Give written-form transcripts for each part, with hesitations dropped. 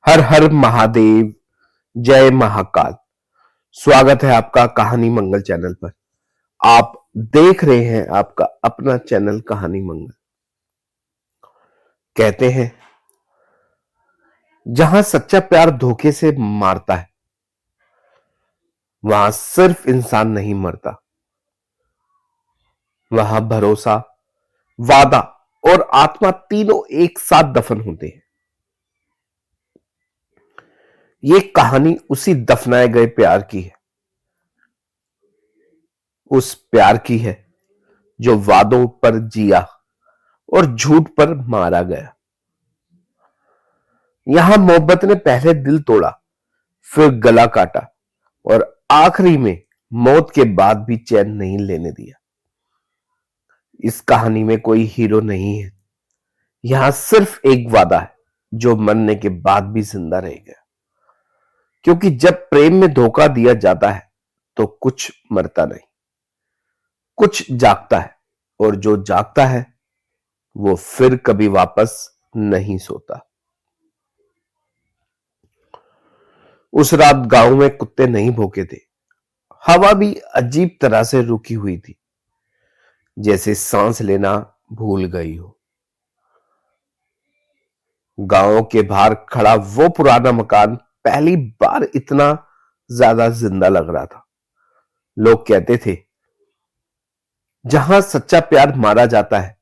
हर हर महादेव। जय महाकाल। स्वागत है आपका कहानी मंगल चैनल पर। आप देख रहे हैं आपका अपना चैनल कहानी मंगल। कहते हैं जहां सच्चा प्यार धोखे से मारता है वहां सिर्फ इंसान नहीं मरता, वहां भरोसा, वादा और आत्मा तीनों एक साथ दफन होते हैं। ये कहानी उसी दफनाए गए प्यार की है, उस प्यार की है जो वादों पर जिया और झूठ पर मारा गया। यहां मोहब्बत ने पहले दिल तोड़ा, फिर गला काटा और आखिरी में मौत के बाद भी चैन नहीं लेने दिया। इस कहानी में कोई हीरो नहीं है, यहां सिर्फ एक वादा है जो मरने के बाद भी जिंदा रह गया। क्योंकि जब प्रेम में धोखा दिया जाता है तो कुछ मरता नहीं, कुछ जागता है, और जो जागता है वो फिर कभी वापस नहीं सोता। उस रात गांव में कुत्ते नहीं भौंके थे, हवा भी अजीब तरह से रुकी हुई थी, जैसे सांस लेना भूल गई हो। गांव के बाहर खड़ा वो पुराना मकान पहली बार इतना ज्यादा जिंदा लग रहा था। लोग कहते थे जहां सच्चा प्यार मारा जाता है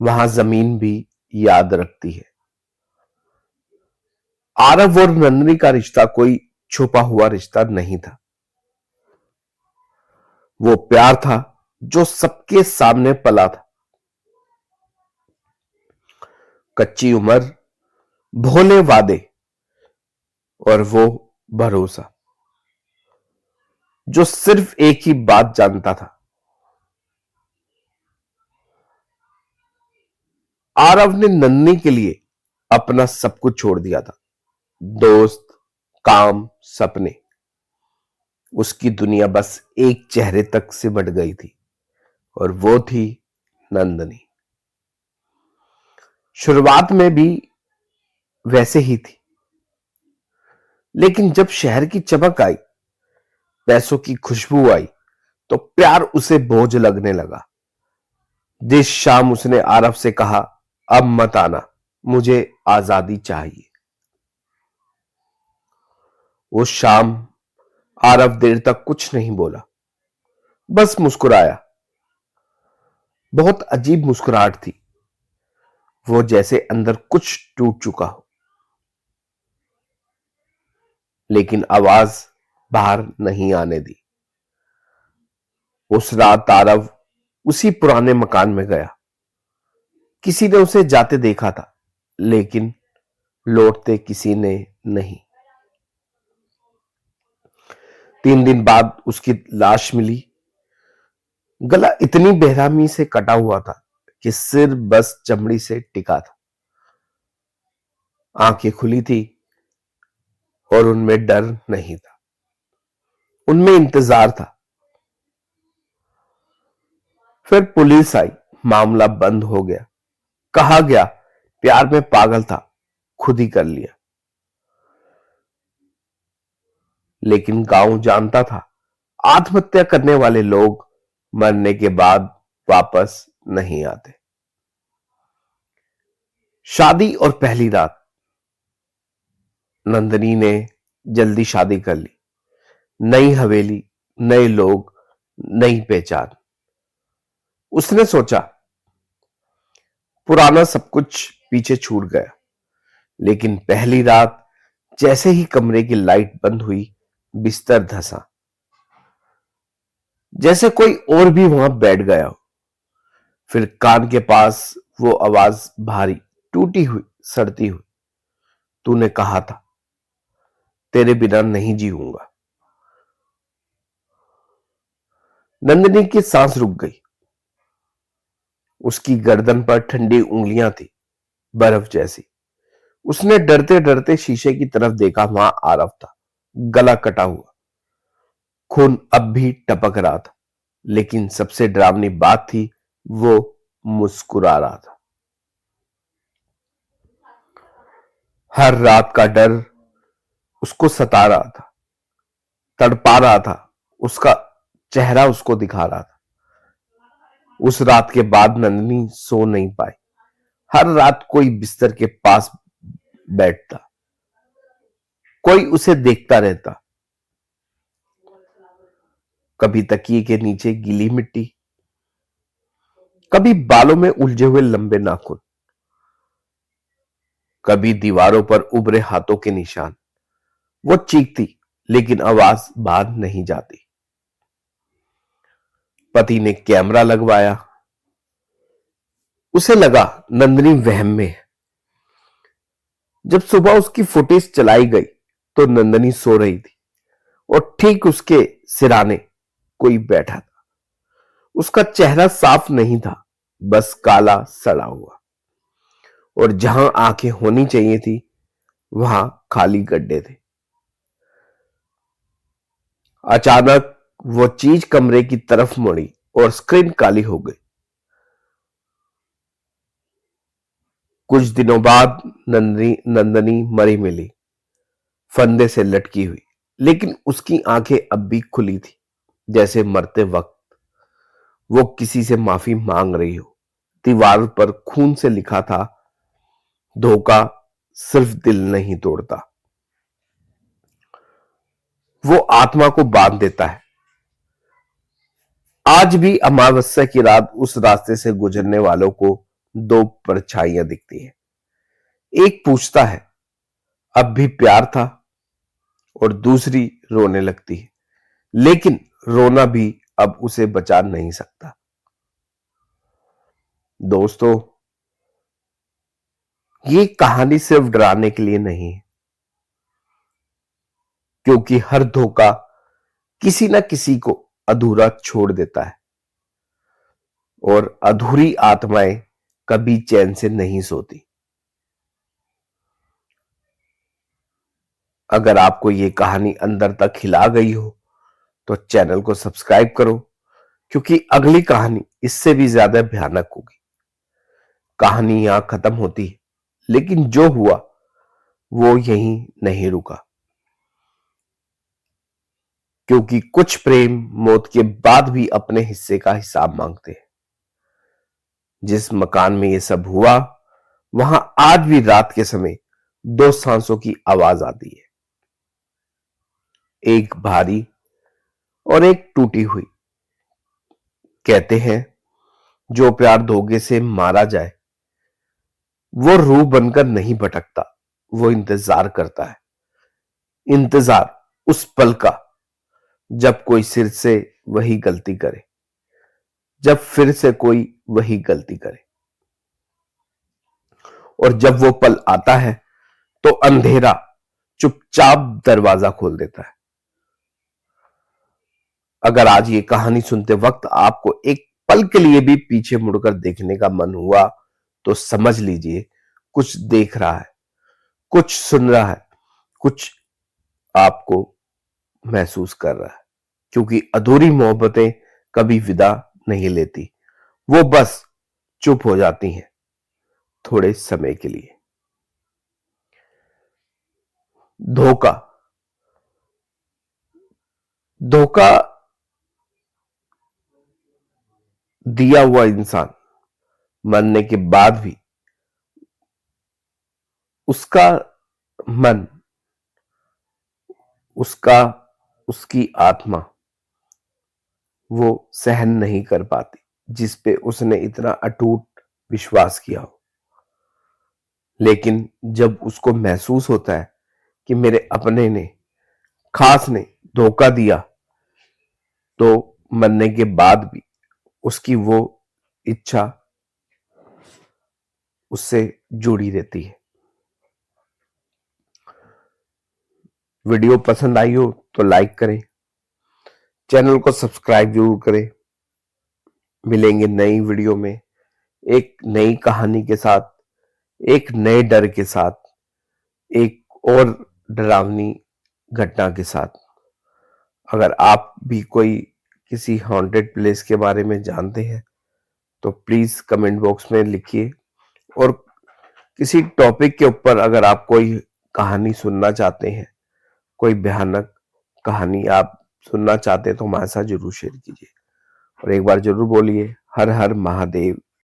वहां जमीन भी याद रखती है। आरव और नंदनी का रिश्ता कोई छुपा हुआ रिश्ता नहीं था, वो प्यार था जो सबके सामने पला था। कच्ची उम्र, भोले वादे और वो भरोसा जो सिर्फ एक ही बात जानता था। आरव ने नन्ही के लिए अपना सब कुछ छोड़ दिया था, दोस्त, काम, सपने। उसकी दुनिया बस एक चेहरे तक सिमट गई थी और वो थी नंदनी। शुरुआत में भी वैसे ही थी, लेकिन जब शहर की चमक आई, पैसों की खुशबू आई, तो प्यार उसे बोझ लगने लगा। जिस शाम उसने आरव से कहा अब मत आना, मुझे आजादी चाहिए, उस शाम आरव देर तक कुछ नहीं बोला, बस मुस्कुराया। बहुत अजीब मुस्कुराहट थी, वो जैसे अंदर कुछ टूट चुका हो, लेकिन आवाज बाहर नहीं आने दी। उस रात आरव उसी पुराने मकान में गया। किसी ने उसे जाते देखा था, लेकिन लौटते किसी ने नहीं। 3 दिन बाद उसकी लाश मिली। गला इतनी बेरहमी से कटा हुआ था कि सिर बस चमड़ी से टिका था। आंखें खुली थी और उनमें डर नहीं था, उनमें इंतजार था। फिर पुलिस आई, मामला बंद हो गया। कहा गया प्यार में पागल था, खुद ही कर लिया। लेकिन गांव जानता था आत्महत्या करने वाले लोग मरने के बाद वापस नहीं आते। शादी और पहली रात। नंदनी ने जल्दी शादी कर ली। नई हवेली, नए लोग, नई पहचान। उसने सोचा पुराना सब कुछ पीछे छूट गया, लेकिन पहली रात जैसे ही कमरे की लाइट बंद हुई, बिस्तर धंसा, जैसे कोई और भी वहां बैठ गया हो। फिर कान के पास वो आवाज भारी, टूटी हुई, सड़ती हुई, तूने कहा था तेरे बिना नहीं जीऊंगा। नंदिनी की सांस रुक गई। उसकी गर्दन पर ठंडी उंगलियां थी, बर्फ जैसी। उसने डरते डरते शीशे की तरफ देखा, वहां आरव था, गला कटा हुआ, खून अब भी टपक रहा था। लेकिन सबसे डरावनी बात थी, वो मुस्कुरा रहा था। हर रात का डर उसको सता रहा था, तड़पा रहा था। उसका चेहरा उसको दिखा रहा था। उस रात के बाद नंदिनी सो नहीं पाई। हर रात कोई बिस्तर के पास बैठता, कोई उसे देखता रहता। कभी तकिए के नीचे गीली मिट्टी, कभी बालों में उलझे हुए लंबे नाखून, कभी दीवारों पर उभरे हाथों के निशान। वो चीखती, लेकिन आवाज बाहर नहीं जाती। पति ने कैमरा लगवाया। उसे लगा नंदिनी वहम में है। जब सुबह उसकी फुटेज चलाई गई तो नंदिनी सो रही थी और ठीक उसके सिराने कोई बैठा था। उसका चेहरा साफ नहीं था, बस काला सड़ा हुआ, और जहां आंखें होनी चाहिए थी वहां खाली गड्ढे थे। अचानक वो चीज कमरे की तरफ मुड़ी और स्क्रीन काली हो गई। कुछ दिनों बाद नंदनी मरी मिली, फंदे से लटकी हुई, लेकिन उसकी आंखें अब भी खुली थी, जैसे मरते वक्त वो किसी से माफी मांग रही हो। दीवार पर खून से लिखा था, धोखा सिर्फ दिल नहीं तोड़ता, वो आत्मा को बांध देता है। आज भी अमावस्या की रात उस रास्ते से गुजरने वालों को दो परछाइयां दिखती हैं। एक पूछता है, अब भी प्यार था, और दूसरी रोने लगती है, लेकिन रोना भी अब उसे बचा नहीं सकता। दोस्तों, ये कहानी सिर्फ डराने के लिए नहीं है, क्योंकि हर धोखा किसी ना किसी को अधूरा छोड़ देता है, और अधूरी आत्माएं कभी चैन से नहीं सोती। अगर आपको ये कहानी अंदर तक हिला गई हो तो चैनल को सब्सक्राइब करो, क्योंकि अगली कहानी इससे भी ज्यादा भयानक होगी। कहानी यहां खत्म होती है, लेकिन जो हुआ वो यहीं नहीं रुका, क्योंकि कुछ प्रेम मौत के बाद भी अपने हिस्से का हिसाब मांगते हैं। जिस मकान में ये सब हुआ, वहां आज भी रात के समय दो सांसों की आवाज आती है, एक भारी और एक टूटी हुई। कहते हैं, जो प्यार धोखे से मारा जाए वो रूह बनकर नहीं भटकता, वो इंतजार करता है। इंतजार उस पल का जब कोई सिर से वही गलती करे, जब फिर से कोई वही गलती करे, और जब वो पल आता है तो अंधेरा चुपचाप दरवाजा खोल देता है। अगर आज ये कहानी सुनते वक्त आपको एक पल के लिए भी पीछे मुड़कर देखने का मन हुआ, तो समझ लीजिए कुछ देख रहा है, कुछ सुन रहा है, कुछ आपको महसूस कर रहा है। क्योंकि अधूरी मोहब्बतें कभी विदा नहीं लेती, वो बस चुप हो जाती हैं थोड़े समय के लिए। धोखा, धोखा दिया हुआ इंसान मरने के बाद भी उसका मन, उसका उसकी आत्मा वो सहन नहीं कर पाती, जिस पे उसने इतना अटूट विश्वास किया हो। लेकिन जब उसको महसूस होता है कि मेरे अपने ने, खास ने धोखा दिया, तो मरने के बाद भी उसकी वो इच्छा उससे जुड़ी रहती है। वीडियो पसंद आई हो तो लाइक करें, चैनल को सब्सक्राइब जरूर करें। मिलेंगे नई वीडियो में एक नई कहानी के साथ, एक नए डर के साथ, एक और डरावनी घटना के साथ। अगर आप भी कोई किसी हॉन्टेड प्लेस के बारे में जानते हैं तो प्लीज कमेंट बॉक्स में लिखिए, और किसी टॉपिक के ऊपर अगर आप कोई कहानी सुनना चाहते हैं, कोई भयानक कहानी आप सुनना चाहते हैं तो हमारे साथ जरूर शेयर कीजिए और एक बार जरूर बोलिए हर हर महादेव।